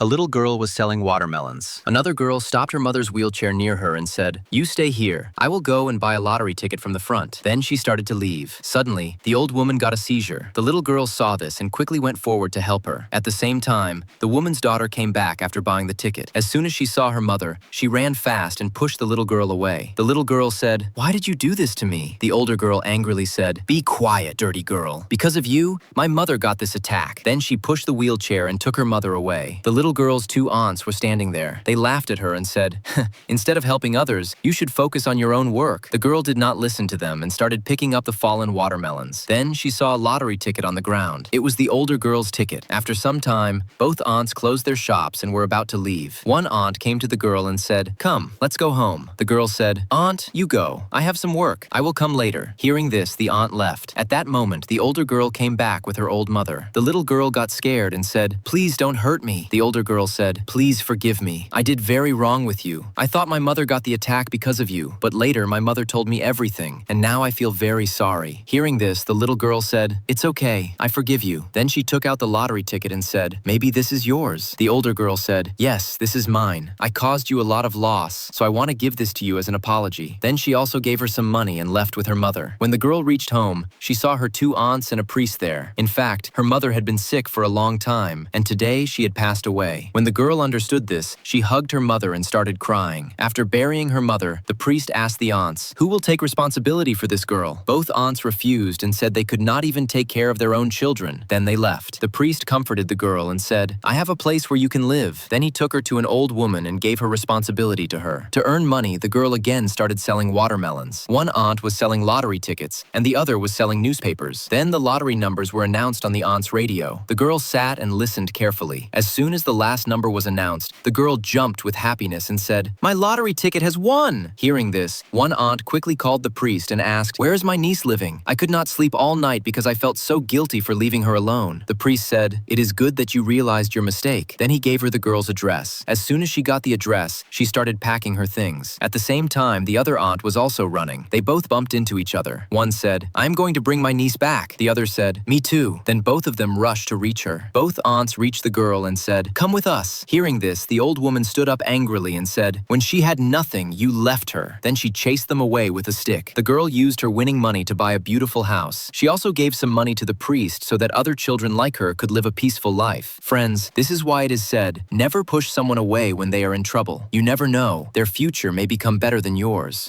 A little girl was selling watermelons. Another girl stopped her mother's wheelchair near her and said, "You stay here. I will go and buy a lottery ticket from the front." Then she started to leave. Suddenly, the old woman got a seizure. The little girl saw this and quickly went forward to help her. At the same time, the woman's daughter came back after buying the ticket. As soon as she saw her mother, she ran fast and pushed the little girl away. The little girl said, "Why did you do this to me?" The older girl angrily said, "Be quiet, dirty girl. Because of you, my mother got this attack." Then she pushed the wheelchair and took her mother away. The little girl's two aunts were standing there. They laughed at her and said, "Instead of helping others, you should focus on your own work." The girl did not listen to them and started picking up the fallen watermelons. Then she saw a lottery ticket on the ground. It was the older girl's ticket. After some time, both aunts closed their shops and were about to leave. One aunt came to the girl and said, "Come, let's go home." The girl said, "Aunt, you go. I have some work. I will come later." Hearing this, the aunt left. At that moment, the older girl came back with her old mother. The little girl got scared and said, "Please don't hurt me." The older girl said, "Please forgive me. I did very wrong with you. I thought my mother got the attack because of you, but later my mother told me everything, and now I feel very sorry." Hearing this, the little girl said, "It's okay. I forgive you." Then she took out the lottery ticket and said, "Maybe this is yours." The older girl said, "Yes, this is mine. I caused you a lot of loss, so I want to give this to you as an apology." Then she also gave her some money and left with her mother. When the girl reached home, she saw her two aunts and a priest there. In fact, her mother had been sick for a long time, and today she had passed away. When the girl understood this, she hugged her mother and started crying. After burying her mother, the priest asked the aunts, "Who will take responsibility for this girl?" Both aunts refused and said they could not even take care of their own children. Then they left. The priest comforted the girl and said, "I have a place where you can live." Then he took her to an old woman and gave her responsibility to her. To earn money, the girl again started selling watermelons. One aunt was selling lottery tickets, and the other was selling newspapers. Then the lottery numbers were announced on the aunt's radio. The girl sat and listened carefully. As soon as the last number was announced, the girl jumped with happiness and said, "My lottery ticket has won!" Hearing this, one aunt quickly called the priest and asked, "Where is my niece living? I could not sleep all night because I felt so guilty for leaving her alone." The priest said, "It is good that you realized your mistake." Then he gave her the girl's address. As soon as she got the address, she started packing her things. At the same time, the other aunt was also running. They both bumped into each other. One said, "I'm going to bring my niece back." The other said, "Me too." Then both of them rushed to reach her. Both aunts reached the girl and said, "Come with us." Hearing this, the old woman stood up angrily and said, "When she had nothing, you left her." Then she chased them away with a stick. The girl used her winning money to buy a beautiful house. She also gave some money to the priest so that other children like her could live a peaceful life. Friends, this is why it is said, never push someone away when they are in trouble. You never know, their future may become better than yours.